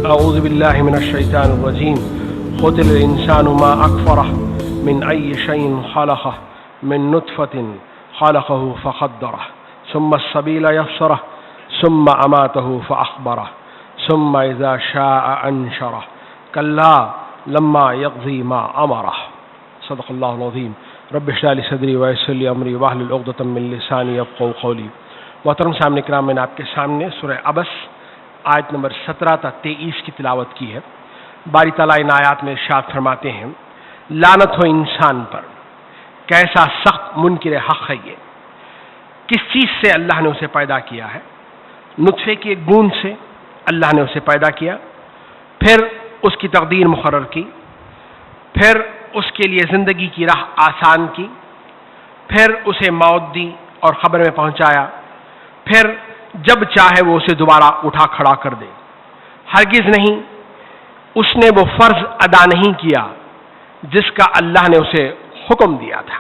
أعوذ بالله من الشيطان الرجيم قتل الإنسان ما أكفره من أي شيء خلقه من نطفة خلقه فقدره ثم السبيل يسره ثم أماته فأخبره ثم إذا شاء أنشره كلا لما يقضي ما أمره صدق الله العظيم رب اشرح لي صدري ويسر لي أمري واحلل عقدة من لساني يفقهوا قولي. محترم سامنے کرام، میں نے آپ کے سامنے سورہ عبس آیت نمبر 17 تا 23 کی تلاوت کی ہے. باری تعالیٰ ان آیات میں ارشاد فرماتے ہیں، لعنت ہو انسان پر، کیسا سخت منکر حق ہے یہ. کس چیز سے اللہ نے اسے پیدا کیا ہے؟ نطفے کی ایک بوند سے اللہ نے اسے پیدا کیا، پھر اس کی تقدیر مقرر کی، پھر اس کے لیے زندگی کی راہ آسان کی، پھر اسے موت دی اور قبر میں پہنچایا، پھر جب چاہے وہ اسے دوبارہ اٹھا کھڑا کر دے. ہرگز نہیں اس نے وہ فرض ادا نہیں کیا جس کا اللہ نے اسے حکم دیا تھا.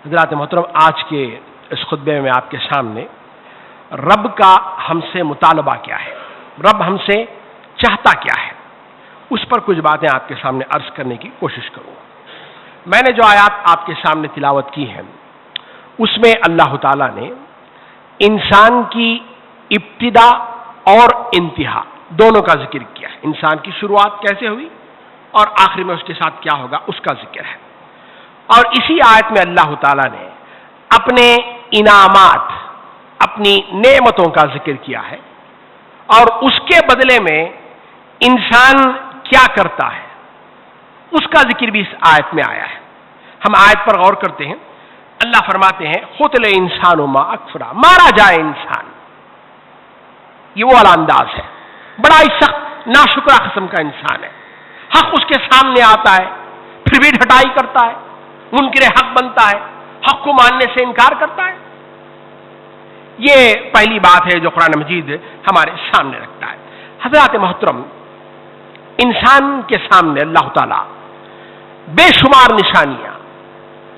حضرات محترم، آج کے اس خطبے میں آپ کے سامنے رب کا ہم سے مطالبہ کیا ہے، رب ہم سے چاہتا کیا ہے، اس پر کچھ باتیں آپ کے سامنے عرض کرنے کی کوشش کروں گا. میں نے جو آیات آپ کے سامنے تلاوت کی ہیں اس میں اللہ تعالیٰ نے انسان کی ابتدا اور انتہا دونوں کا ذکر کیا ہے. انسان کی شروعات کیسے ہوئی اور آخر میں اس کے ساتھ کیا ہوگا اس کا ذکر ہے. اور اسی آیت میں اللہ تعالیٰ نے اپنے انعامات، اپنی نعمتوں کا ذکر کیا ہے اور اس کے بدلے میں انسان کیا کرتا ہے اس کا ذکر بھی اس آیت میں آیا ہے. ہم آیت پر غور کرتے ہیں. اللہ فرماتے ہیں قتل انسان ما اکفرہ، مارا جائے انسان. یہ وہ والا انداز ہے، بڑا ہی سخت ناشکرا قسم کا انسان ہے. حق اس کے سامنے آتا ہے پھر بھی ڈھٹائی کرتا ہے، منکر حق بنتا ہے، حق کو ماننے سے انکار کرتا ہے. یہ پہلی بات ہے جو قرآن مجید ہمارے سامنے رکھتا ہے. حضرات محترم، انسان کے سامنے اللہ تعالیٰ بے شمار نشانیاں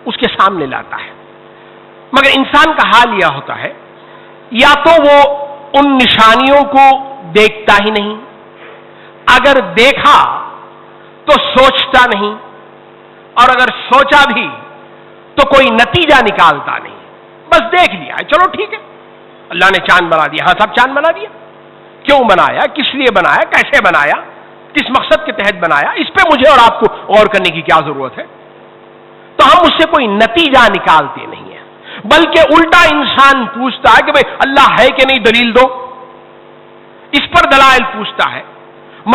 اس کے سامنے لاتا ہے، مگر انسان کا حال یہ ہوتا ہے یا تو وہ ان نشانیوں کو دیکھتا ہی نہیں، اگر دیکھا تو سوچتا نہیں، اور اگر سوچا بھی تو کوئی نتیجہ نکالتا نہیں. بس دیکھ لیا ہے، چلو ٹھیک ہے، اللہ نے چاند بنا دیا، ہاں صاحب چاند بنا دیا. کیوں بنایا، کس لیے بنایا، کیسے بنایا، کس مقصد کے تحت بنایا، اس پہ مجھے اور آپ کو غور کرنے کی کیا ضرورت ہے؟ تو ہم اس سے کوئی نتیجہ نکالتے نہیں ہیں، بلکہ الٹا انسان پوچھتا ہے کہ بھئی اللہ ہے کہ نہیں، دلیل دو. اس پر دلائل پوچھتا ہے.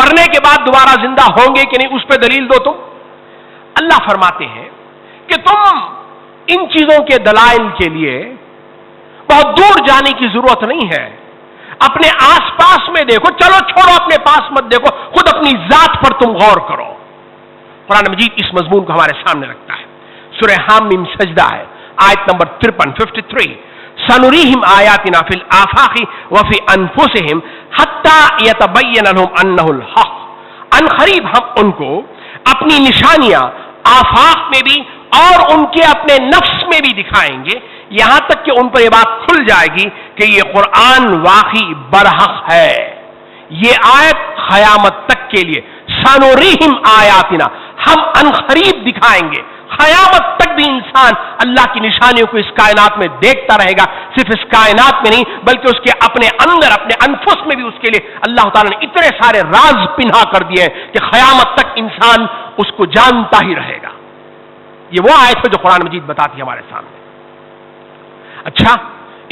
مرنے کے بعد دوبارہ زندہ ہوں گے کہ نہیں، اس پہ دلیل دو. تم اللہ فرماتے ہیں کہ تم ان چیزوں کے دلائل کے لیے بہت دور جانے کی ضرورت نہیں ہے. اپنے آس پاس میں دیکھو، چلو چھوڑو اپنے پاس مت دیکھو، خود اپنی ذات پر تم غور کرو. قرآن مجید اس مضمون کو ہمارے سامنے رکھتا ہے. سورہ حامیم سجدہ ہے، آیت نمبر 53 سنریہم آیاتنا فی الآفاق وفی انفسہم حتی یتبین لہم انہ الحق. ان قریب ہم ان کو اپنی نشانیاں آفاق میں بھی اور ان کے اپنے نفس میں بھی دکھائیں گے، یہاں تک کہ ان پر یہ بات کھل جائے گی کہ یہ قرآن واقعی برحق ہے. یہ آیت قیامت تک کے لیے سنریہم آیاتنا، ہم ان قریب دکھائیں گے. قیامت تک بھی انسان اللہ کی نشانیوں کو اس کائنات میں دیکھتا رہے گا. صرف اس کائنات میں نہیں بلکہ اس کے اپنے اندر، اپنے انفس میں بھی اس کے لیے اللہ تعالیٰ نے اتنے سارے راز پنہا کر دیے ہیں کہ قیامت تک انسان اس کو جانتا ہی رہے گا. یہ وہ آیت ہے جو قرآن مجید بتاتی ہے ہمارے سامنے. اچھا،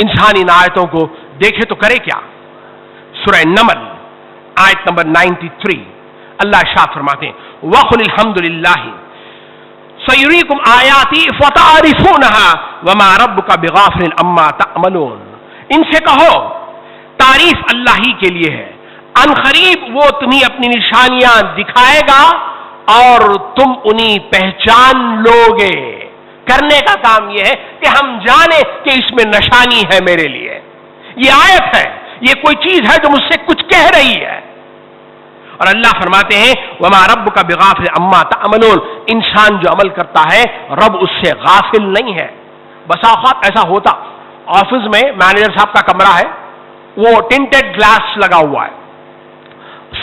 انسان ان آیتوں کو دیکھے تو کرے کیا؟ سورہ نمل آیت نمبر 93 اللہ ارشاد فرماتے ہیں وَقُلِ الْحَمْدُ لِلَّهِ سَيُرِيكُمْ آيَاتِهِ فَتَعْرِفُونَهَا وَمَا رَبُّكَ بِغَافِلٍ عَمَّا تَعْمَلُونَ. ان سے کہو تعریف اللہ ہی کے لیے ہے، ان قریب وہ تمہیں اپنی نشانیاں دکھائے گا اور تم انہیں پہچان لوگے. کرنے کا کام یہ ہے کہ ہم جانیں کہ اس میں نشانی ہے میرے لیے، یہ آیت ہے، یہ کوئی چیز ہے جو مجھ سے کچھ کہہ رہی ہے. اور اللہ فرماتے ہیں وَمَا رَبُّكَ بِغَافِلٍ عَمَّا تَعْمَلُونَ. انسان جو عمل کرتا ہے رب اس سے غافل نہیں ہے. بسا اوقات ایسا ہوتا، آفس میں مینیجر صاحب کا کمرہ ہے، وہ ٹنٹڈ گلاس لگا ہوا ہے،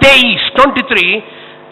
23,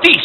30,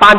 5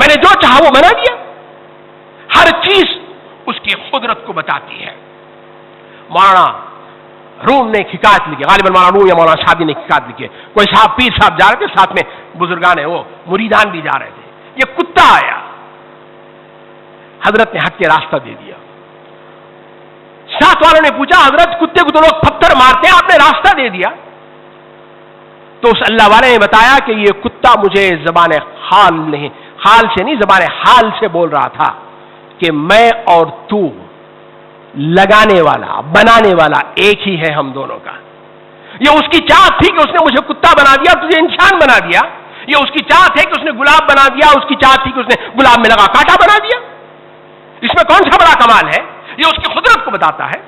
میں نے جو چاہا وہ بنا دیا. ہر چیز اس کی قدرت کو بتاتی ہے. مولانا روم نے ایک حکایت لکھی, غالباً مولانا روم یا مولانا شادی نے ایک حکایت لکھی ہے. کوئی صاحب پیر صاحب جا رہے تھے, ساتھ میں بزرگان وہ مریدان بھی جا رہے تھے. یہ کتا آیا, حضرت نے ہٹ کے راستہ دے دیا. ساتھ والوں نے پوچھا حضرت کتے کو تو لوگ پتھر مارتے ہیں, آپ نے راستہ دے دیا. تو اس اللہ والے نے بتایا کہ یہ کتا مجھے زبان حال سے نہیں زبان حال سے بول رہا تھا کہ میں اور تو لگانے والا بنانے والا ایک ہی ہے ہم دونوں کا. یہ اس کی چاہت تھی کہ اس نے مجھے کتا بنا دیا, تجھے انسان بنا دیا. یہ اس کی چاہت ہے کہ اس نے گلاب بنا دیا, اس کی چاہت تھی کہ اس نے گلاب میں لگا کانٹا بنا دیا. اس میں کون سا بڑا کمال ہے؟ یہ اس کی قدرت کو بتاتا ہے.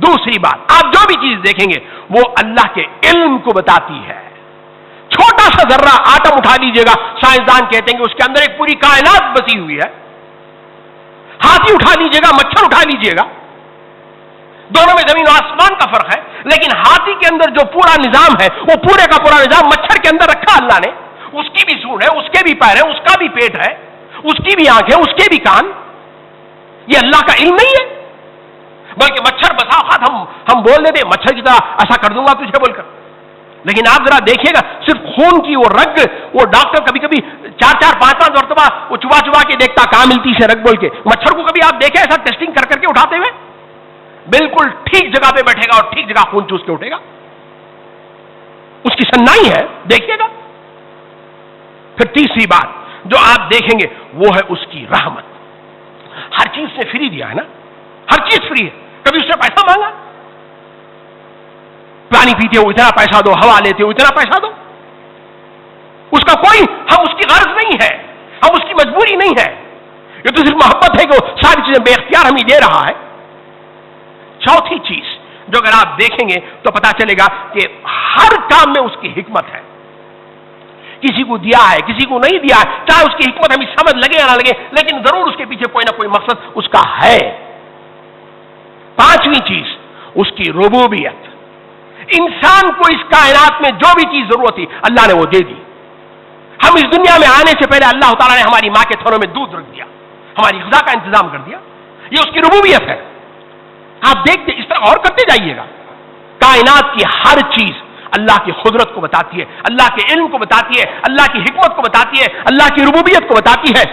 دوسری بات, آپ جو بھی چیز دیکھیں گے وہ اللہ کے علم کو بتاتی ہے. چھوٹا سا ذرہ آٹم اٹھا لیجئے گا, سائنسدان کہتے ہیں کہ اس کے اندر ایک پوری کائنات بسی ہوئی ہے. ہاتھی اٹھا لیجئے گا, مچھر اٹھا لیجئے گا, دونوں میں زمین و آسمان کا فرق ہے. لیکن ہاتھی کے اندر جو پورا نظام ہے وہ پورے کا پورا نظام مچھر کے اندر رکھا اللہ نے. اس کی بھی سونڈ ہے, اس کے بھی پیر ہے, اس کا بھی پیٹ ہے, اس کی بھی آنکھ ہے, اس کے بھی کان. یہ اللہ کا علم نہیں ہے. بلکہ مچھر بسا اوقات ہم بول دیتے مچھر کی طرح ایسا کر دوں گا تجھے بول کر. لیکن آپ ذرا دیکھیے گا صرف خون کی وہ رگ, وہ ڈاکٹر کبھی کبھی 4-5 مرتبہ وہ چبا کے دیکھتا کہاں ملتی سے رگ بول کے. مچھر کو کبھی آپ دیکھیں ایسا ٹیسٹنگ کر کے اٹھاتے ہوئے؟ بالکل ٹھیک جگہ پہ بیٹھے گا اور ٹھیک جگہ خون چوس کے اٹھے گا. اس کی سنائی ہے, دیکھیے گا. پھر تیسری بات جو آپ دیکھیں گے وہ ہے اس کی رحمت. ہر چیز سے فری دیا ہے نا, ہر چیز فری ہے. کبھی اس نے پیسہ مانگا؟ پانی پیتے ہو اتنا پیسہ دو, ہوا لیتے ہو اتنا پیسہ دو. اس کا کوئی ہم اس کی غرض نہیں ہے, ہم اس کی مجبوری نہیں ہے. یہ تو صرف محبت ہے کہ وہ ساری چیزیں بے اختیار ہمیں دے رہا ہے. چوتھی چیز جو اگر آپ دیکھیں گے تو پتا چلے گا کہ ہر کام میں اس کی حکمت ہے. کسی کو دیا ہے, کسی کو نہیں دیا ہے, چاہے اس کی حکمت ہمیں سمجھ لگے یا نہ لگے, لیکن ضرور اس کے پیچھے کوئی نہ کوئی مقصد اس کا ہے. پانچویں چیز اس کی ربوبیت. انسان کو اس کائنات میں جو بھی چیز ضرورت تھی اللہ نے وہ دے دی. ہم اس دنیا میں آنے سے پہلے اللہ تعالیٰ نے ہماری ماں کے تھنوں میں دودھ رکھ دیا, ہماری غذا کا انتظام کر دیا. یہ اس کی ربوبیت ہے. آپ دیکھتے اس طرح اور کرتے جائیے گا. کائنات کی ہر چیز اللہ کی قدرت کو بتاتی ہے, اللہ کے علم کو بتاتی ہے, اللہ کی حکمت کو بتاتی ہے, اللہ کی ربوبیت کو بتاتی ہے.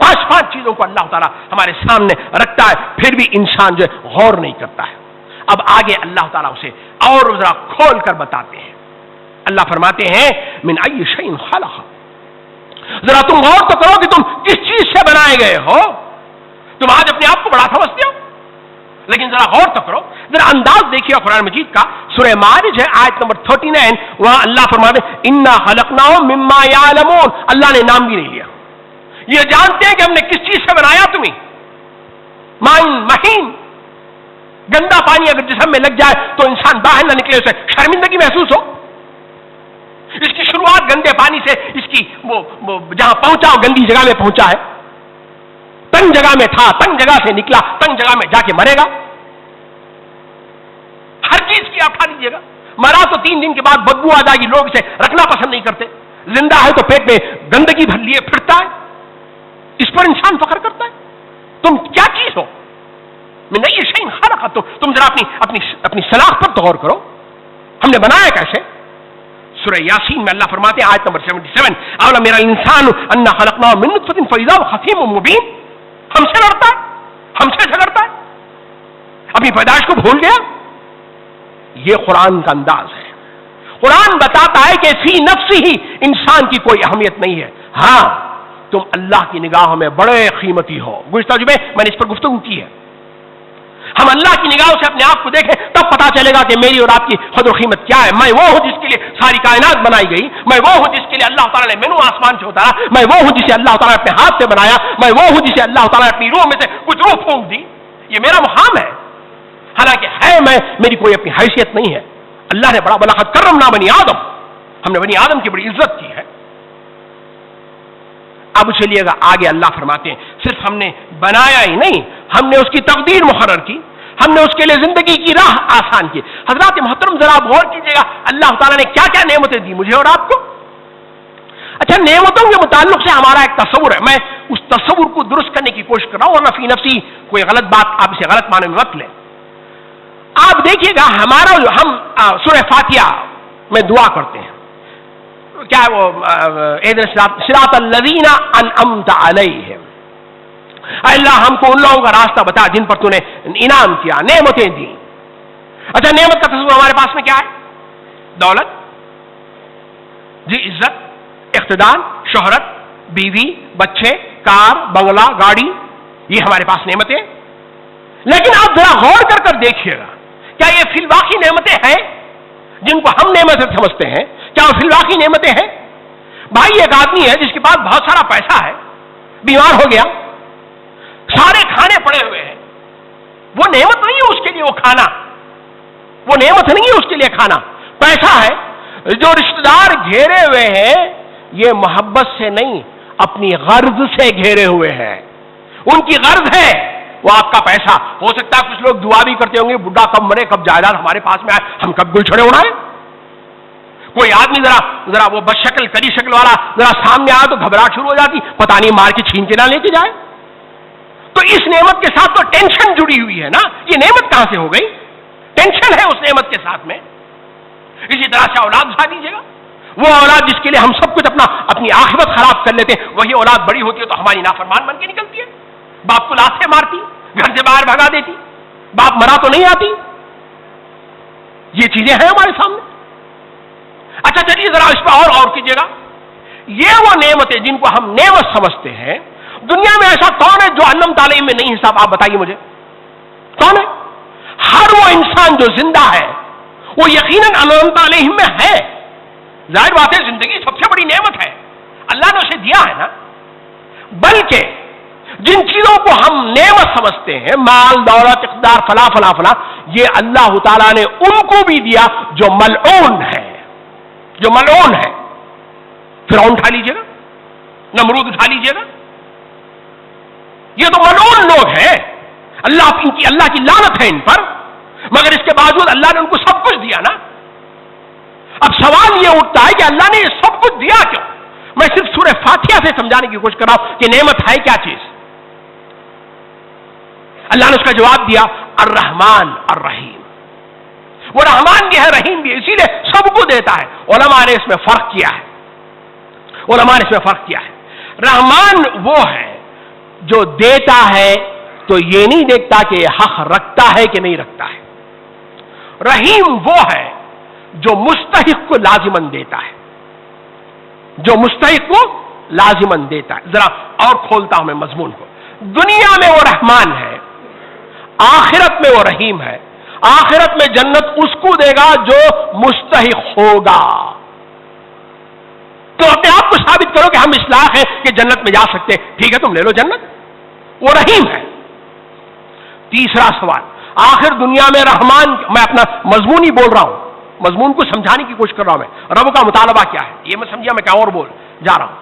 پانچ چیزوں کو اللہ تعالیٰ ہمارے سامنے رکھتا ہے, پھر بھی انسان جو غور نہیں کرتا ہے. اب آگے اللہ تعالیٰ اسے اور ذرا کھول کر بتاتے ہیں. اللہ فرماتے ہیں من ای شیء خلق, ذرا تم غور تو کرو کہ تم کس چیز سے بنائے گئے ہو. تم آج اپنے آپ کو بڑا سمجھتے ہو, لیکن ذرا غور تو کرو, ذرا انداز دیکھیے قرآن مجید کا. سورہ معارج ہے آیت نمبر 39, وہاں اللہ فرماتے ہیں انا خلقناہم مما یعلمون. اللہ نے نام بھی نہیں لیا. یہ جانتے ہیں کہ ہم نے کس چیز سے بنایا تمہیں. مائن مہین, گندا پانی اگر جسم میں لگ جائے تو انسان باہر نہ نکلے, اسے شرمندگی محسوس ہو. اس کی شروعات گندے پانی سے, اس کی وہ جہاں پہنچا گندی جگہ میں پہنچا ہے. تنگ جگہ میں تھا, تنگ جگہ سے نکلا, تنگ جگہ میں جا کے مرے گا. ہر چیز کی آپ اٹھا لیجیے گا. مرا تو 3 دن کے بعد بدبو آ جائے گی, لوگ اسے رکھنا پسند نہیں کرتے. زندہ ہے تو پیٹ میں گندگی بھر لیے پھرتا ہے. اس پر انسان فخر کرتا ہے. تم کیا چیز ہو؟ میں نہیں یہ شیء خلق. تم ذرا اپنی صلاح پر غور کرو, ہم نے بنایا کیسے. سورہ یاسین میں اللہ فرماتے ہیں آیت نمبر 77 اولم یری الانسان انا خلقناه من نطفة فاذا هو خصيم مبين. ہم سے لڑتا ہے, ہم سے جھگڑتا ہے, اپنی پیدائش کو بھول گیا. یہ قرآن کا انداز ہے. قرآن بتاتا ہے کہ فی نفس ہی انسان کی کوئی اہمیت نہیں ہے. ہاں تم اللہ کی نگاہوں میں بڑے قیمتی ہو. گزشتہ جمعے میں نے اس پر گفتگو کی ہے. ہم اللہ کی نگاہوں سے اپنے آپ کو دیکھیں تب پتا چلے گا کہ میری اور آپ کی قدر و قیمت کیا ہے. میں وہ ہوں جس کے لیے ساری کائنات بنائی گئی. میں وہ ہوں جس کے لیے اللہ تعالیٰ نے مینو آسمان سے اتارا. میں وہ ہوں جسے اللہ تعالیٰ نے اپنے ہاتھ سے بنایا. میں وہ ہوں جسے اللہ تعالیٰ نے اپنی روح میں سے کچھ روح پھونک دی. یہ میرا مقام ہے. حالانکہ ہے میں, میری کوئی اپنی حیثیت نہیں ہے. اللہ نے بڑا بلقد کرمنا بنی آدم, ہم نے بنی آدم کی بڑی عزت کی ہے. اب چلیے گا آگے اللہ فرماتے ہیں صرف ہم نے بنایا ہی نہیں, ہم نے اس کی تقدیر مقرر کی, ہم نے اس کے لیے زندگی کی راہ آسان کی. حضرات محترم ذرا غور کیجیے گا اللہ تعالیٰ نے کیا کیا نعمتیں دی مجھے اور آپ کو. اچھا نعمتوں کے متعلق سے ہمارا ایک تصور ہے، میں اس تصور کو درست کرنے کی کوشش کر رہا ہوں، اور نفی نفسی کوئی غلط بات آپ اسے غلط معنی میں مت لیں۔ آپ دیکھیے گا ہمارا جو ہم سورہ فاتحہ میں دعا کرتے ہیں، کیا وہ صراط الذین انعمت علیہم، اے اللہ ہم کو ان لوگوں کا راستہ بتا جن پر تو نے انعام کیا، نعمتیں دی۔ اچھا، نعمت کا تصور ہمارے پاس میں کیا ہے؟ دولت، جی، عزت، اقتدار، شہرت، بیوی، بچے، کار، بنگلہ، گاڑی، یہ ہمارے پاس نعمتیں۔ لیکن آپ ذرا غور کر دیکھیے گا، کیا یہ فی الواقع نعمتیں ہیں جن کو ہم نعمتیں سمجھتے ہیں؟ کیا وہ فی الواقع نعمتیں ہیں؟ بھائی ایک آدمی ہے جس کے پاس بہت سارا پیسہ ہے، بیمار ہو گیا، سارے کھانے پڑے ہوئے ہیں، وہ نعمت نہیں ہے اس کے لیے وہ کھانا، وہ نعمت نہیں ہے اس کے لیے کھانا، پیسہ ہے۔ جو رشتہ دار گھیرے ہوئے ہیں یہ محبت سے نہیں، اپنی غرض سے گھیرے ہوئے ہیں، ان کی غرض ہے وہ آپ کا پیسہ۔ ہو سکتا ہے کچھ لوگ دعا بھی کرتے ہوں گے، بڈھا کب مرے، کب جائیداد ہمارے پاس میں آئے، ہم کب گلچھڑے اڑائیں۔ کوئی آدمی ذرا وہ بد شکل کری شکل والا ذرا سامنے آیا تو گھبراہٹ شروع ہو جاتی، پتہ نہیں مار کے چھین کے نہ لے کے جائے۔ تو اس نعمت کے ساتھ تو ٹینشن جڑی ہوئی ہے نا، یہ نعمت کہاں سے ہو گئی؟ ٹینشن ہے اس نعمت کے ساتھ میں۔ اسی طرح سے اولاد اٹھا دیجیے گا، وہ اولاد جس کے لیے ہم سب کچھ اپنی آخرت خراب کر لیتے ہیں، وہی اولاد بڑی ہوتی ہے تو ہماری نافرمان بن کے نکلتی ہے، باپ کو لات سے مارتی، گھر سے باہر بھگا دیتی، باپ مرا تو نہیں آتی۔ یہ چیزیں ہیں ہمارے سامنے۔ اچھا چلیے ذرا اس پہ اور کیجیے گا، یہ وہ نعمتیں جن کو ہم نعمت سمجھتے ہیں، دنیا میں ایسا کون ہے جو انعمت علیہم میں نہیں حساب؟ آپ بتائیے مجھے کون ہے؟ ہر وہ انسان جو زندہ ہے وہ یقیناً انعمت علیہم میں ہے۔ ظاہر بات ہے زندگی سب سے بڑی نعمت ہے، اللہ نے اسے دیا ہے نا۔ بلکہ جن چیزوں کو ہم نعمت سمجھتے ہیں، مال، دولت، اقتدار، فلاں فلاں فلاں، یہ اللہ تعالیٰ نے ان کو بھی دیا جو ملعون ہے، جو ملعون ہے۔ فرعون اٹھا لیجیے گا، نمرود اٹھا لیجیے گا، یہ تو ملعون لوگ ہیں، اللہ کی لعنت ہے ان پر، مگر اس کے باوجود اللہ نے ان کو سب کچھ دیا نا۔ اب سوال یہ اٹھتا ہے کہ اللہ نے یہ سب کچھ دیا کیوں؟ میں صرف سورہ فاتحہ سے سمجھانے کی کوشش کر رہا ہوں کہ نعمت ہے کیا چیز۔ اللہ نے اس کا جواب دیا، الرحمن الرحیم، وہ رحمان بھی ہے رحیم بھی ہے، اسی لیے سب کو دیتا ہے۔ علماء نے اس میں فرق کیا ہے، رحمان وہ ہے جو دیتا ہے تو یہ نہیں دیکھتا کہ یہ حق رکھتا ہے کہ نہیں رکھتا ہے، رحیم وہ ہے جو مستحق کو لازماً دیتا ہے، ذرا اور کھولتا ہوں میں مضمون کو۔ دنیا میں وہ رحمان ہے، آخرت میں وہ رحیم ہے۔ آخرت میں جنت اس کو دے گا جو مستحق ہوگا۔ تو اپنے آپ کو ثابت کرو کہ ہم اس لائق ہیں کہ جنت میں جا سکتے ہیں، ٹھیک ہے تم لے لو جنت، وہ رحیم ہے۔ تیسرا سوال، آخر دنیا میں رحمان، میں اپنا مضمون ہی بول رہا ہوں، مضمون کو سمجھانے کی کوشش کر رہا ہوں، میں رب کا مطالبہ کیا ہے یہ میں سمجھا، میں کیا اور بول جا رہا ہوں۔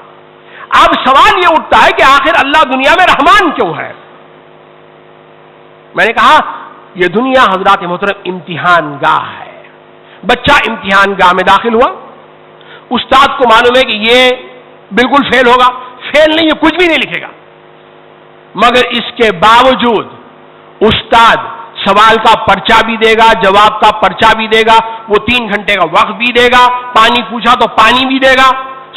اب سوال یہ اٹھتا ہے کہ آخر اللہ دنیا میں رحمان کیوں ہے؟ میں نے کہا یہ دنیا حضرات محترم امتحان گاہ ہے۔ بچہ امتحان گاہ میں داخل ہوا، استاد کو معلوم ہے کہ یہ بالکل فیل ہوگا، فیل نہیں، یہ کچھ بھی نہیں لکھے گا، مگر اس کے باوجود استاد سوال کا پرچہ بھی دے گا، جواب کا پرچہ بھی دے گا، وہ 3 گھنٹے کا وقت بھی دے گا، پانی پوچھا تو پانی بھی دے گا،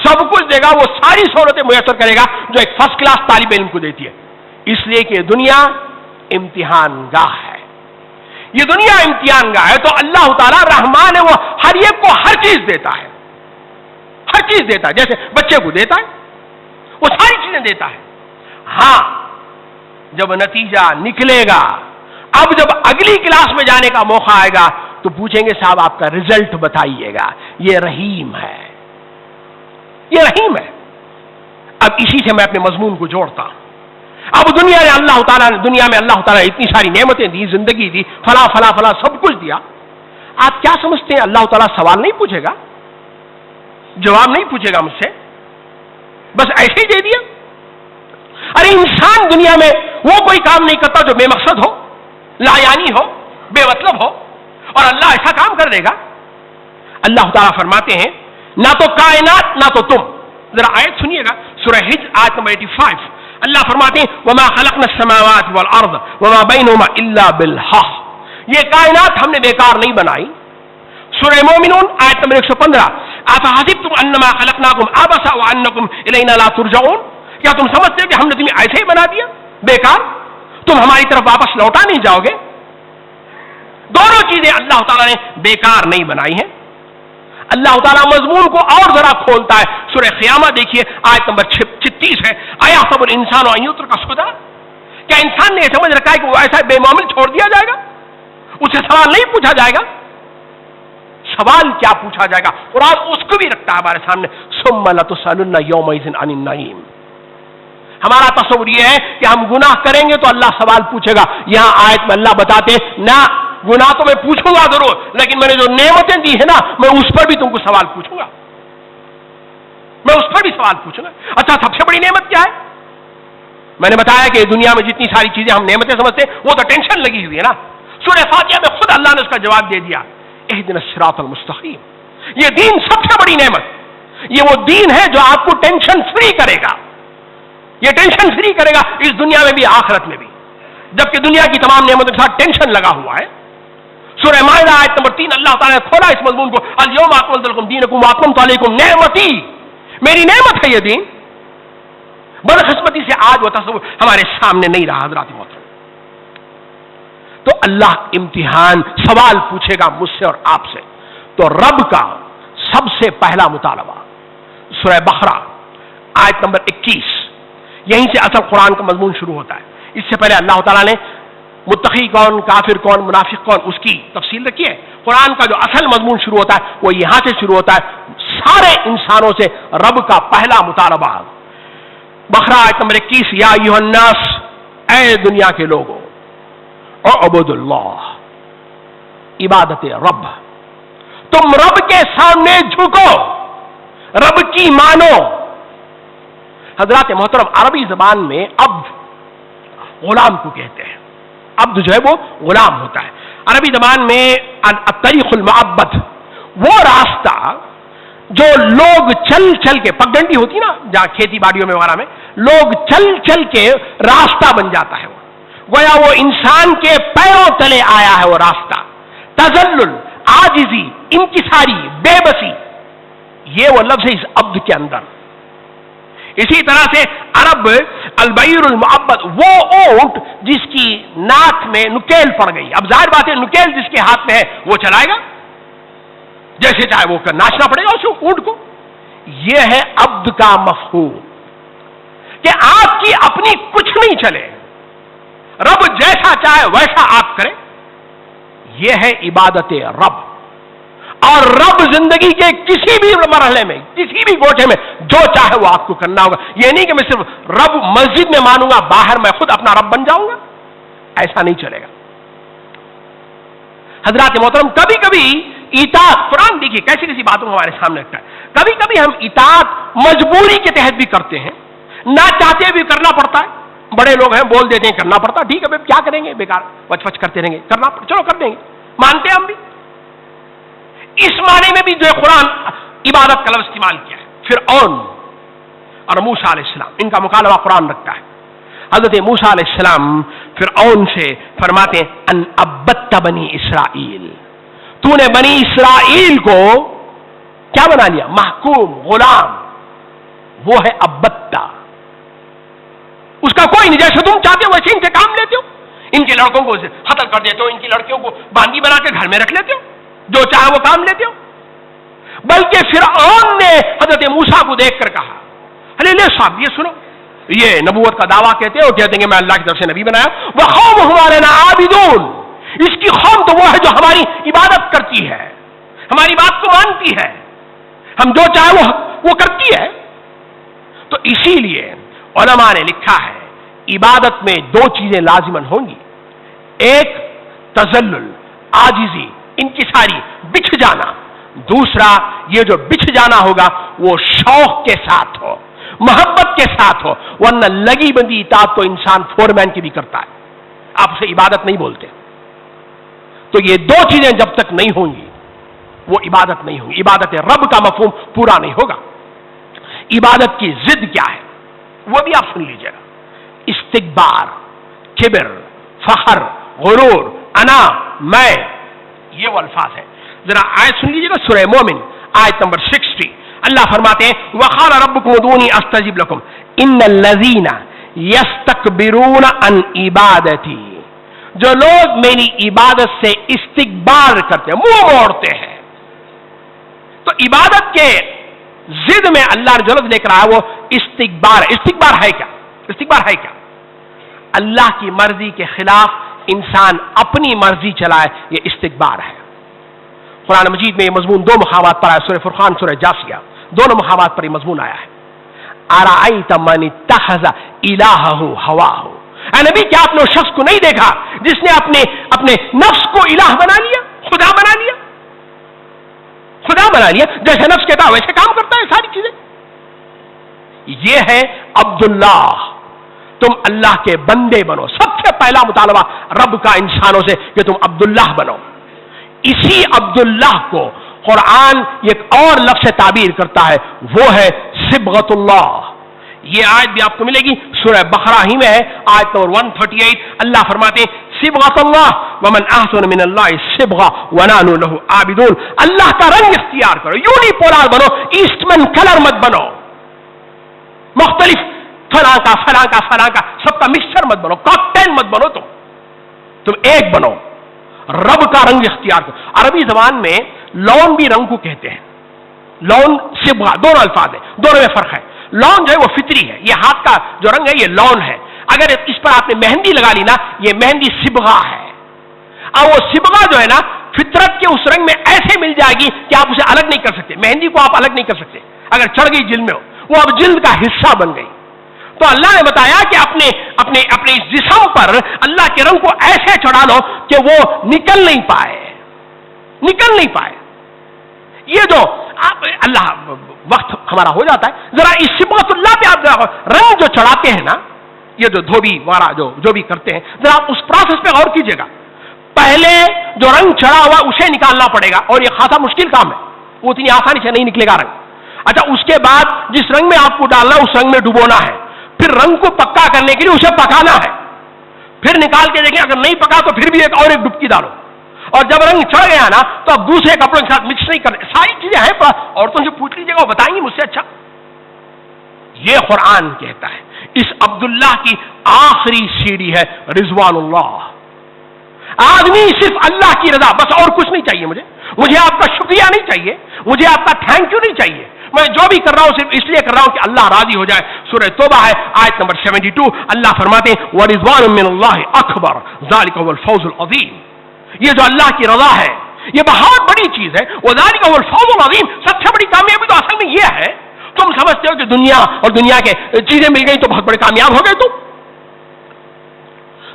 سب کچھ دے گا، وہ ساری سہولتیں میسر کرے گا جو ایک فرسٹ کلاس طالب علم کو دیتی ہے، اس لیے کہ دنیا امتحان گاہ ہے۔ یہ دنیا امتحان گاہ ہے تو اللہ تعالیٰ رحمان ہے، وہ ہر ایک کو ہر چیز دیتا ہے، ہر چیز دیتا ہے، جیسے بچے کو دیتا ہے وہ ساری چیزیں دیتا ہے۔ ہاں جب نتیجہ نکلے گا، اب جب اگلی کلاس میں جانے کا موقع آئے گا تو پوچھیں گے صاحب آپ کا رزلٹ بتائیے گا، یہ رحیم ہے، یہ رحیم ہے۔ اب اسی سے میں اپنے مضمون کو جوڑتا ہوں۔ اب دنیا میں اللہ تعالیٰ نے اتنی ساری نعمتیں دی، زندگی دی، فلاں فلاں فلاں سب کچھ دیا، آپ کیا سمجھتے ہیں اللہ تعالیٰ سوال نہیں پوچھے گا، جواب نہیں پوچھے گا مجھ سے، بس ایسے ہی دے دیا؟ ارے انسان دنیا میں وہ کوئی کام نہیں کرتا جو بے مقصد ہو، لا یعنی ہو، بے مطلب ہو، اور اللہ ایسا کام کر دے گا؟ اللہ تعالیٰ فرماتے ہیں نہ تو کائنات نہ تو تم ذرا آیت سنیے گا، سورہ حج آیت نمبر 85، اللہ فرماتے ہیں وما خلقنا السماوات والارض وما بینہما الا بالحق، یہ کائنات ہم نے بیکار نہیں بنائی۔ سورہ مومنون آیت نمبر 115، افحسبتم انما خلقناکم عبثا وانکم الینا لا ترجعون، کیا تم سمجھتے ہو کہ ہم نے تمہیں ایسے ہی بنا دیا بیکار، تم ہماری طرف واپس لوٹا نہیں جاؤ گے؟ دونوں چیزیں اللہ تعالیٰ نے بیکار نہیں بنائی ہیں۔ اللہ تعالیٰ مضمون کو اور ذرا کھولتا ہے، سورہ قیامہ دیکھیے آیت نمبر 36 ہے، ایحسب الانسان ان یترک سدی، کیا انسان نے سمجھ رکھا ہے کہ وہ ایسا بے معامل چھوڑ دیا جائے گا، اسے سوال نہیں پوچھا جائے گا؟ سوال کیا پوچھا جائے گا؟ قرآن اس کو بھی رکھتا ہے ہمارے سامنے، ثم لتسألن یومئذ عن النعیم۔ ہمارا تصور یہ ہے کہ ہم گناہ کریں گے تو اللہ سوال پوچھے گا، یہاں آیت میں اللہ بتاتے ہیں نہ، گناہ تو میں پوچھوں گا ضرور، لیکن میں نے جو نعمتیں دی ہیں نا میں اس پر بھی تم کو سوال پوچھوں گا، میں اس پر بھی سوال پوچھوں گا۔ اچھا سب سے بڑی نعمت کیا ہے؟ میں نے بتایا کہ دنیا میں جتنی ساری چیزیں ہم نعمتیں سمجھتے ہیں وہ تو ٹینشن لگی ہوئی ہے نا، سورہ فاتحہ میں خود اللہ نے اس کا جواب دے دیا، اہدنا الصراط المستقیم، یہ دین سب سے بڑی نعمت، یہ وہ دین ہے جو آپ کو ٹینشن فری کرے گا، یہ ٹینشن فری کرے گا اس دنیا میں بھی آخرت میں بھی، جبکہ دنیا کی تمام نعمتوں کے ساتھ ٹینشن لگا ہوا ہے۔ سورہ مائدہ آیت نمبر 3 اللہ تعالیٰ نے کھولا اس مضمون کو، الیوم اکملت لکم دینکم واتممت علیکم نعمتی، میری نعمت ہے یہ دین۔ بدقسمتی سے آج وہ تصور ہمارے سامنے نہیں رہا حضرات محترم۔ تو اللہ امتحان سوال پوچھے گا مجھ سے اور آپ سے، تو رب کا سب سے پہلا مطالبہ سورہ بقرہ آیت نمبر 21، یہیں سے اصل قرآن کا مضمون شروع ہوتا ہے۔ اس سے پہلے اللہ تعالیٰ نے متقی کون، کافر کون، منافق کون، اس کی تفصیل رکھی ہے۔ قرآن کا جو اصل مضمون شروع ہوتا ہے وہ یہاں سے شروع ہوتا ہے، سارے انسانوں سے رب کا پہلا مطالبہ۔ بقرہ آیت نمبر 21، یا ایھا الناس، اے دنیا کے لوگوں، اعبدوا اللہ، عبادت رب، تم رب کے سامنے جھکو، رب کی مانو۔ حضرات محترم عربی زبان میں عبد غلام کو کہتے ہیں، عبد جو ہے وہ غلام ہوتا ہے۔ عربی زبان میں الطریق المعبد، وہ راستہ جو لوگ چل چل کے، پگڈنڈی ہوتی نا جہاں کھیتی باڑیوں میں وغیرہ میں لوگ چل چل کے راستہ بن جاتا ہے، گویا وہ انسان کے پیروں تلے آیا ہے وہ راستہ، تذلل، عاجزی، انکساری، بے بسی، یہ وہ لفظ ہے اس عبد کے اندر۔ اسی طرح سے عرب البعیر المعبد، وہ اونٹ جس کی ناک میں نکیل پڑ گئی، اب ظاہر بات ہے نکیل جس کے ہاتھ میں ہے وہ چلائے گا، جیسے چاہے وہ ناچنا پڑے گا اس اونٹ کو۔ یہ ہے عبد کا مفہوم، کہ آپ کی اپنی کچھ نہیں چلے، رب جیسا چاہے ویسا آپ کریں، یہ ہے عبادت رب۔ اور رب زندگی کے کسی بھی مرحلے میں، کسی بھی گوٹے میں جو چاہے وہ آپ کو کرنا ہوگا۔ یہ نہیں کہ میں صرف رب مسجد میں مانوں گا، باہر میں خود اپنا رب بن جاؤں گا، ایسا نہیں چلے گا۔ حضرات محترم کبھی کبھی اطاعت، قرآن دیکھیے کیسی کیسی باتوں کو ہمارے سامنے رکھتا ہے، کبھی کبھی ہم اطاعت مجبوری کے تحت بھی کرتے ہیں، نہ چاہتے بھی کرنا پڑتا ہے۔ بڑے لوگ ہیں بول دیتے ہیں کرنا پڑتا، ٹھیک ہے بھائی کیا کریں گے، بیکار وچ وچ کرتے رہیں گے، کرنا چلو کر دیں گے، مانتے ہیں ہم بھی۔ اس معنی میں بھی جو قرآن عبادت کا لفظ استعمال کیا ہے۔ فرعون اور موسیٰ علیہ السلام، ان کا مکالمہ قرآن رکھتا ہے۔ حضرت موسیٰ علیہ السلام فرعون سے فرماتے ہیں ان عبدت بنی اسرائیل، تو نے بنی اسرائیل کو کیا بنا لیا، محکوم، غلام، وہ ہے عبدتا، اس کا کوئی نہیں، جیسے تم چاہتے ہو ویسے ان سے کام لیتے ہو، ان کے لڑکوں کو قتل کر دیتے ہو، ان کی لڑکیوں کو باندھی بنا کے گھر میں رکھ لیتے ہو، جو چاہے وہ کام لیتے ہو۔ بلکہ فرعون نے حضرت موسیٰ کو دیکھ کر کہا، ارے لے صاحب یہ سنو، یہ نبوت کا دعویٰ کہتے ہو، کہتے ہیں کہ میں اللہ کی طرف سے نبی بنایا، وَقَوْمُ ہمارے عابدون، اس کی قوم تو وہ ہے جو ہماری عبادت کرتی ہے، ہماری بات کو مانتی ہے، ہم جو چاہے وہ کرتی ہے۔ تو اسی لیے علماء نے لکھا ہے عبادت میں دو چیزیں لازماً ہوں گی، ایک تذلل، عاجزی، انکساری، بچھ جانا، دوسرا یہ جو بچھ جانا ہوگا وہ شوق کے ساتھ ہو، محبت کے ساتھ ہو، ورنہ لگی بندی اطاعت تو انسان فور مین کی بھی کرتا ہے، آپ اسے عبادت نہیں بولتے۔ تو یہ دو چیزیں جب تک نہیں ہوں گی وہ عبادت نہیں ہوگی، عبادت رب کا مفہوم پورا نہیں ہوگا۔ عبادت کی ضد کیا ہے وہ بھی آپ سن لیجیے گا. استکبار، کبر، فخر، غرور، انا، میں، یہ وہ الفاظ ہیں. ذرا آیت سن لیجیے گا سورہ مومن آیت نمبر 60. اللہ فرماتے ہیں وَقَالَ رَبُّكُمُ ادْعُونِي أَسْتَجِبْ لَكُمْ إِنَّ الَّذِينَ يَسْتَكْبِرُونَ عَنْ عِبَادَتِي، جو لوگ میری عبادت سے استکبار کرتے ہیں، منہ موڑتے ہیں. تو عبادت کے ضد میں اللہ نے جو لفظ لے کر آیا وہ استکبار ہے. استکبار ہے کیا؟ استکبار ہے کیا؟ اللہ کی مرضی کے خلاف انسان اپنی مرضی چلائے، یہ استکبار ہے. قرآن مجید میں یہ مضمون دو مقامات پر آیا، سورہ فرقان، سورہ جاثیہ، دونوں مقامات پر یہ مضمون آیا ہے. ارأیت من اتخذ الہہ ہواہ، اے نبی کیا آپ نے اس شخص کو نہیں دیکھا جس نے اپنے نفس کو الہ بنا لیا، خدا بنا لیا، خدا بنا لیا، جیسے نفس کہتا ہے ویسے کام کرتا ہے ساری چیزیں. یہ ہے عبداللہ. تم اللہ کے بندے بنو. سب سے پہلا مطالبہ رب کا انسانوں سے کہ تم عبداللہ بنو. اسی عبداللہ کو قرآن ایک اور لفظ سے تعبیر کرتا ہے، وہ ہے صبغۃ اللہ. یہ آیت بھی آپ کو ملے گی سورہ بقرہ ہی میں ہے، آیت نمبر 138. اللہ فرماتے ہیں صبغۃ اللہ ومن احسن من اللہ صبغہ ونحن لہ عابدون. اللہ کا رنگ اختیار کرو، یونیپولار بنو، ایسٹمن کلر مت بنو، مختلف فلاں کا سب کا مکسچر مت بنو، کاکٹیل مت بنو، تم ایک بنو، رب کا رنگ اختیار کرو. عربی زبان میں لون بھی رنگ کو کہتے ہیں. لون صبغہ دونوں الفاظ ہیں، دونوں میں فرق ہے. لون جو ہے وہ فطری ہے، یہ ہاتھ کا جو رنگ ہے یہ لون ہے. اگر اس پر آپ نے مہندی لگا لی نا یہ مہندی صبغہ ہے. اور وہ صبغہ جو ہے نا فطرت کے اس رنگ میں ایسے مل جائے گی کہ آپ اسے الگ نہیں کر سکتے. مہندی کو آپ الگ نہیں کر سکتے، اگر چڑھ گئی جلد میں ہو وہ اب جلد کا حصہ بن گئی. تو اللہ نے بتایا کہ اپنے اس جسم پر اللہ کے رنگ کو ایسے چڑھا لو کہ وہ نکل نہیں پائے. یہ جو اللہ وقت ہمارا ہو جاتا ہے، ذرا اس صبغۃ اللہ پہ آپ رنگ جو چڑھاتے ہیں نا، یہ جو دھوبی وغیرہ جو بھی کرتے ہیں، ذرا آپ اس پروسیس پہ غور کیجیے گا. پہلے جو رنگ چڑھا ہوا اسے نکالنا پڑے گا اور یہ خاصا مشکل کام ہے، وہ اتنی آسانی سے نہیں نکلے گا رنگ. اچھا اس کے بعد جس رنگ میں آپ کو ڈالنا اس رنگ میں ڈبونا ہے، پھر رنگ کو پکا کرنے کے لیے اسے پکانا ہے، پھر نکال کے دیکھیں اگر نہیں پکا تو پھر بھی ایک ڈبکی ڈالو، اور جب رنگ چڑھ گیا نا تو اب دوسرے کپڑوں کے ساتھ مکس نہیں کرنے. ساری چیزیں ہیں، عورتوں سے پوچھ لیجیے گا وہ بتائیں گی مجھ سے اچھا. یہ قرآن کہتا ہے اس عبداللہ کی آخری سیڑھی ہے رضوان اللہ. آدمی صرف اللہ کی رضا، بس اور کچھ نہیں چاہیے. مجھے آپ کا شکریہ نہیں چاہیے، مجھے آپ کا تھینک یو نہیں چاہیے. میں جو بھی کر رہا ہوں صرف اس لیے کر رہا ہوں کہ اللہ راضی ہو جائے. سورہ توبہ ہے آیت نمبر 72. اللہ فرماتے ہیں وَرِضْوَانٌ مِّنَ اللَّهِ أَكْبَرُ ذَلِكَ هُوَ الْفَوْزُ الْعَظِيمُ. یہ جو اللہ کی رضا ہے یہ بہت بڑی چیز ہے. وَذَلِكَ هُوَ الْفَوْزُ الْعَظِيمُ. سب سے بڑی کامیابی تو اصل میں یہ ہے. تم سمجھتے ہو کہ دنیا اور دنیا کے چیزیں مل گئی تو بہت بڑے کامیاب ہو گئے تم.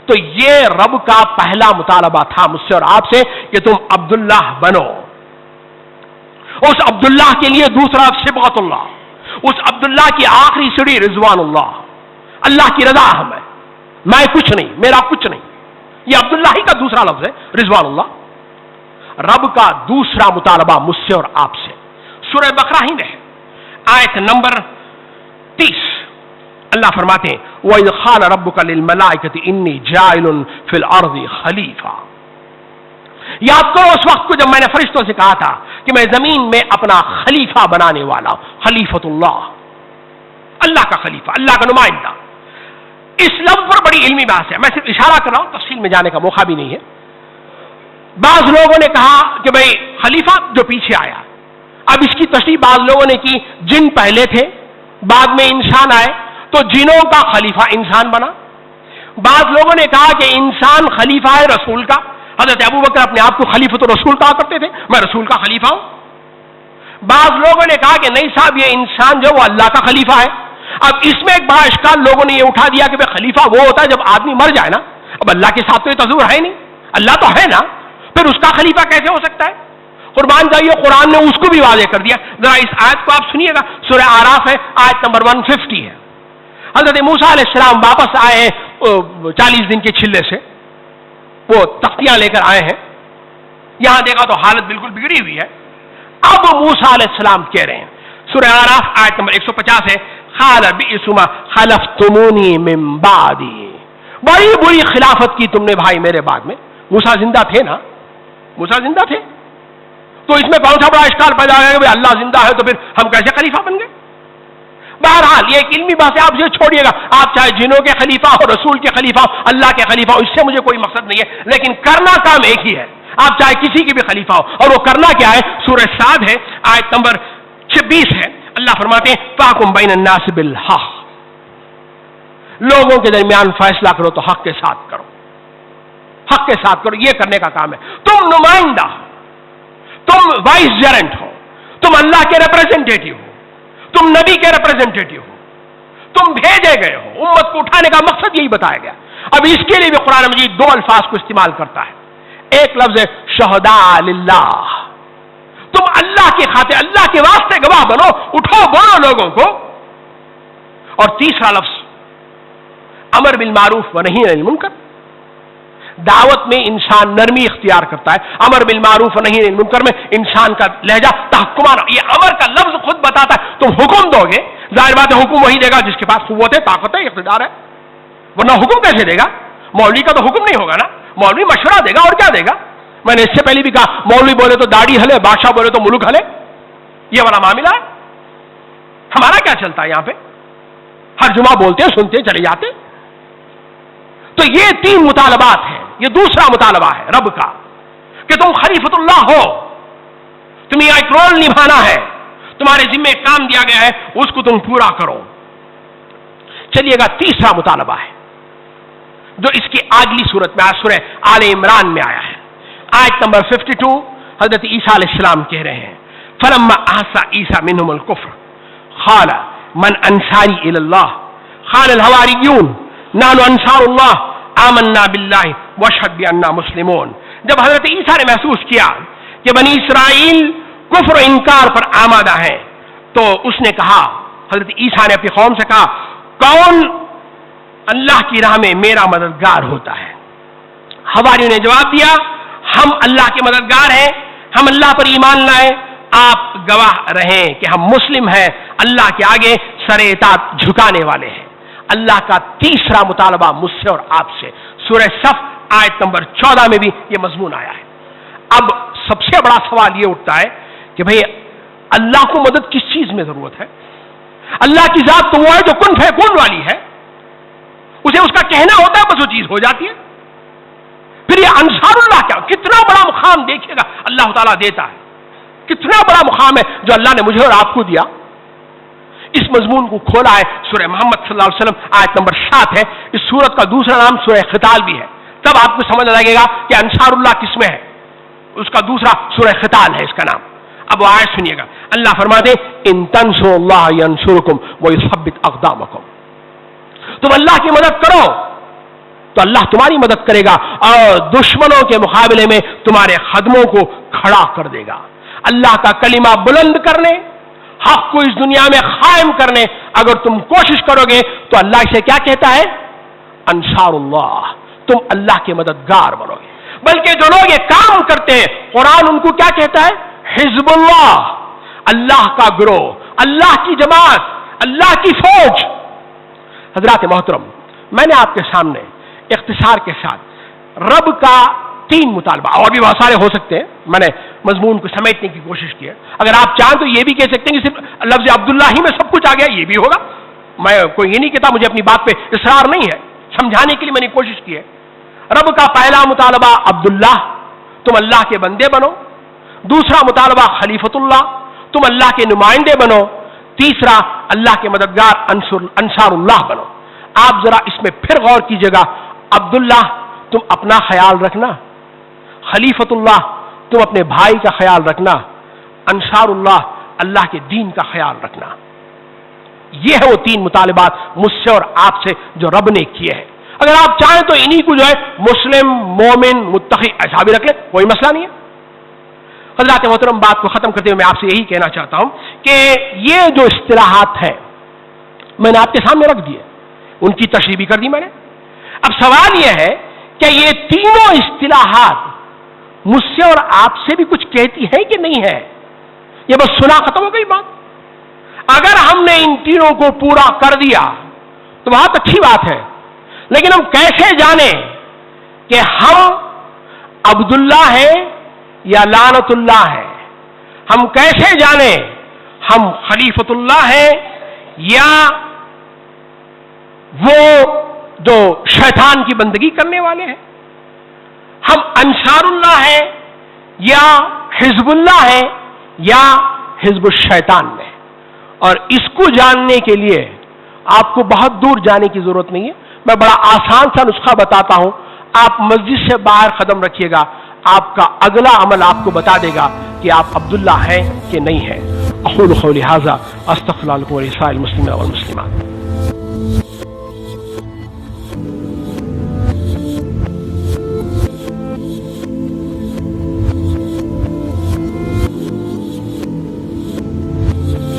تو یہ رب کا پہلا مطالبہ تھا مجھ سے اور آپ سے کہ تم عبداللہ بنو. اس عبداللہ کے لیے دوسرا صبغۃ اللہ، اس عبداللہ کی آخری سیڑھی رضوان اللہ. اللہ کی رضا ہم ہے، میں کچھ نہیں، میرا کچھ نہیں. یہ عبداللہ ہی کا دوسرا لفظ ہے رضوان اللہ. رب کا دوسرا مطالبہ مجھ سے اور آپ سے سورہ بقرہ ہی میں ہے آیت نمبر 30. اللہ فرماتے ہیں وَإِذْ قَالَ رَبُّكَ لِلْمَلَائِكَةِ إِنِّي جَاعِلٌ فِي الْأَرْضِ خَلِيفَةً. یاد کرو اس وقت کو جب میں نے فرشتوں سے کہا تھا کہ میں زمین میں اپنا خلیفہ بنانے والا ہوں. خلیفۃ اللہ، اللہ کا خلیفہ، اللہ کا نمائندہ. اس لفظ پر بڑی علمی بحث ہے، میں صرف اشارہ کر رہا ہوں، تفصیل میں جانے کا موقع بھی نہیں ہے. بعض لوگوں نے کہا کہ بھئی خلیفہ جو پیچھے آیا، اب اس کی تشریح بعض لوگوں نے کی جن پہلے تھے بعد میں انسان آئے تو جنوں کا خلیفہ انسان بنا. بعض لوگوں نے کہا کہ انسان خلیفہ ہے رسول کا. حضرت ابو بکر اپنے آپ کو خلیفۃ الرسول کہا کرتے تھے، میں رسول کا خلیفہ ہوں. بعض لوگوں نے کہا کہ نہیں صاحب یہ انسان جو وہ اللہ کا خلیفہ ہے. اب اس میں ایک بڑا اشکال لوگوں نے یہ اٹھا دیا کہ خلیفہ وہ ہوتا ہے جب آدمی مر جائے نا. اب اللہ کے ساتھ تو یہ تصور ہے نہیں، اللہ تو ہے نا، پھر اس کا خلیفہ کیسے ہو سکتا ہے؟ قربان جائیے قرآن نے اس کو بھی واضح کر دیا. ذرا اس آیت کو آپ سنیے گا، سورہ آراف ہے آیت نمبر 150 ہے. حضرت موسیٰ علیہ السلام واپس آئے ہیں 40 دن کے چلے سے، وہ تختیاں لے کر آئے ہیں. یہاں دیکھا تو حالت بالکل بگڑی ہوئی ہے. اب موسیٰ علیہ السلام کہہ رہے ہیں سورہ آراف آیت نمبر 150 ہے، قال بئس ما خلفتمونی من بعدی، بڑی بری خلافت کی تم نے بھائی میرے بعد میں۔ موسیٰ زندہ تھے نا، موسیٰ زندہ تھے، تو اس میں کون سا بڑا اشکال پیدا ہو گیا کہ اللہ زندہ ہے تو پھر ہم کیسے خلیفہ بن گئے؟ بہرحال یہ ایک علمی بات ہے، آپ یہ چھوڑیے گا، آپ چاہے جنوں کے خلیفہ ہو، رسول کے خلیفہ ہو، اللہ کے خلیفہ ہو، اس سے مجھے کوئی مقصد نہیں ہے، لیکن کرنا کام ایک ہی ہے، آپ چاہے کسی کی بھی خلیفہ ہو، اور وہ کرنا کیا ہے؟ سورہ صاد ہے، آیت نمبر 26 ہے، اللہ فرماتے ہیں فاحکم بین الناس بالحق، لوگوں کے درمیان فیصلہ کرو تو حق کے ساتھ کرو، حق کے ساتھ کرو، یہ کرنے کا کام ہے۔ تم نمائندہ ہو، تم وائس جرنٹ ہو، تم اللہ کے ریپرزینٹیٹیو ہو، تم نبی کے ریپرزینٹیٹیو ہو، تم بھیجے گئے ہو، امت کو اٹھانے کا مقصد یہی بتایا گیا۔ اب اس کے لیے بھی قرآن مجید دو الفاظ کو استعمال کرتا ہے، ایک لفظ ہے شہداء للہ، تم اللہ کی خاطر اللہ کے واسطے گواہ بنو، اٹھو بولو لوگوں کو، اور تیسرا لفظ امر بالمعروف و نہی عن المنکر، دعوت میں انسان نرمی اختیار کرتا ہے، امر بالمعروف و نہی عن المنکر میں انسان کا لہجہ تحکمانہ، یہ امر کا لفظ خود بتاتا ہے، تم حکم دو گے، ظاہر بات ہے حکم وہی دے گا جس کے پاس قوت ہے، طاقت ہے، اقتدار ہے، ورنہ حکم کیسے دے گا؟ مولوی کا تو حکم نہیں ہوگا نا، مولوی مشورہ دے گا، اور کیا دے گا؟ میں نے اس سے پہلے بھی کہا مولوی بولے تو داڑھی ہلے، بادشاہ بولے تو ملک ہلے، یہ والا معاملہ ہے۔ ہمارا کیا چلتا ہے یہاں پہ؟ ہر جمعہ بولتے ہیں، سنتے چلے جاتے۔ تو یہ تین مطالبات ہیں، یہ دوسرا مطالبہ ہے رب کا کہ تم خلیفۃ اللہ ہو، تمہیں ایک رول نبھانا ہے، تمہارے ذمہ کام دیا گیا ہے، اس کو تم پورا کرو۔ چلیے گا تیسرا مطالبہ ہے جو اس کی اگلی صورت میں سورہ آل عمران میں آیا ہے، آیت نمبر 52، حضرت عیسیٰ علیہ السلام کہہ رہے ہیں فلما احس عیسیٰ منہم الکفر قال من انصاری الی اللہ قال الحواریون نحن انصار اللہ آمنا باللہ واشہد بأننا مسلمون۔ جب حضرت عیسیٰ نے محسوس کیا کہ بنی اسرائیل کفر و انکار پر آمادہ ہیں تو اس نے کہا، حضرت عیسیٰ نے اپنی قوم سے کہا کون اللہ کی راہ میں میرا مددگار ہوتا ہے؟ حواریوں نے جواب دیا ہم اللہ کے مددگار ہیں، ہم اللہ پر ایمان لائے، آپ گواہ رہیں کہ ہم مسلم ہیں، اللہ کے آگے سر اطاعت جھکانے والے ہیں۔ اللہ کا تیسرا مطالبہ مجھ سے اور آپ سے، سورہ صف آیت نمبر 14 میں بھی یہ مضمون آیا ہے۔ اب سب سے بڑا سوال یہ اٹھتا ہے کہ بھئی اللہ کو مدد کس چیز میں ضرورت ہے؟ اللہ کی ذات تو وہ ہے جو کن فیکون والی ہے، اسے اس کا کہنا ہوتا ہے بس وہ چیز ہو جاتی ہے۔ پھر یہ انصار اللہ کیا؟ کتنا بڑا مقام دیکھیے گا اللہ تعالیٰ دیتا ہے، کتنا بڑا مقام ہے جو اللہ نے مجھے اور آپ کو دیا۔ اس مضمون کو کھولا ہے سورہ محمد صلی اللہ علیہ وسلم آیت نمبر 7 ہے، اس سورت کا دوسرا نام سورہ قتال بھی ہے، تب آپ کو سمجھ لگے گا کہ انصار اللہ کس میں ہے، اس کا دوسرا سورہ قتال ہے اس کا نام۔ اب وہ آیت سنیے گا، اللہ فرماتے ان تنصروا اللہ ینصرکم ویثبت اقدامکم، تم اللہ کی مدد کرو تو اللہ تمہاری مدد کرے گا اور دشمنوں کے مقابلے میں تمہارے قدموں کو کھڑا کر دے گا۔ اللہ کا کلمہ بلند کرنے، حق کو اس دنیا میں قائم کرنے اگر تم کوشش کرو گے تو اللہ اسے کیا کہتا ہے؟ انصار اللہ، تم اللہ کے مددگار بنو گے۔ بلکہ جو لوگ یہ کام کرتے ہیں قرآن ان کو کیا کہتا ہے؟ حزب اللہ، اللہ کا گروہ، اللہ کی جماعت، اللہ کی فوج۔ حضرات محترم، میں نے آپ کے سامنے اختصار کے ساتھ رب کا 3 مطالبہ، اور بھی بہت سارے ہو سکتے ہیں، میں نے مضمون کو سمیٹنے کی کوشش کی ہے۔ اگر آپ چاہیں تو یہ بھی کہہ سکتے ہیں کہ صرف لفظ عبداللہ ہی میں سب کچھ آ گیا، یہ بھی ہوگا، میں کوئی یہ نہیں کہتا، مجھے اپنی بات پہ اصرار نہیں ہے، سمجھانے کے لیے میں نے کوشش کی ہے۔ رب کا پہلا مطالبہ عبداللہ، تم اللہ کے بندے بنو۔ دوسرا مطالبہ خلیفۃ اللہ، تم اللہ کے نمائندے بنو۔ تیسرا اللہ کے مددگار انصار اللہ بنو۔ آپ ذرا اس میں پھر غور کیجئے گا، عبداللہ تم اپنا خیال رکھنا، خلیفۃ اللہ تم اپنے بھائی کا خیال رکھنا، انصار اللہ اللہ کے دین کا خیال رکھنا۔ یہ ہے وہ 3 مطالبات مجھ سے اور آپ سے جو رب نے کیے ہیں۔ اگر آپ چاہیں تو انہی کو جو ہے مسلم، مومن، متقی ایسا بھی رکھ لیں، کوئی مسئلہ نہیں ہے۔ حضرات محترم، بات کو ختم کرتے ہوئے میں آپ سے یہی کہنا چاہتا ہوں کہ یہ جو اصطلاحات ہیں میں نے آپ کے سامنے رکھ دیے، ان کی تشریح بھی کر دی میں نے۔ اب سوال یہ ہے کہ یہ تینوں اصطلاحات مجھ سے اور آپ سے بھی کچھ کہتی ہے کہ نہیں ہے؟ یہ بس سنا ختم ہو گئی بات؟ اگر ہم نے ان تینوں کو پورا کر دیا تو بہت اچھی بات ہے، لیکن ہم کیسے جانیں کہ ہم عبداللہ ہیں یا لعنت اللہ ہیں؟ ہم کیسے جانیں ہم خلیفۃ اللہ ہیں یا وہ جو شیطان کی بندگی کرنے والے ہیں؟ ہم انصار اللہ ہیں یا حزب اللہ ہیں یا حزب الشیطان میں؟ اور اس کو جاننے کے لیے آپ کو بہت دور جانے کی ضرورت نہیں ہے، میں بڑا آسان سا نسخہ بتاتا ہوں، آپ مسجد سے باہر قدم رکھیے گا، آپ کا اگلا عمل آپ کو بتا دے گا کہ آپ عبداللہ ہیں کہ نہیں ہیں۔ اقول قولی ھذا استغفر اللہ لکم ولسائر المسلمین والمسلمات۔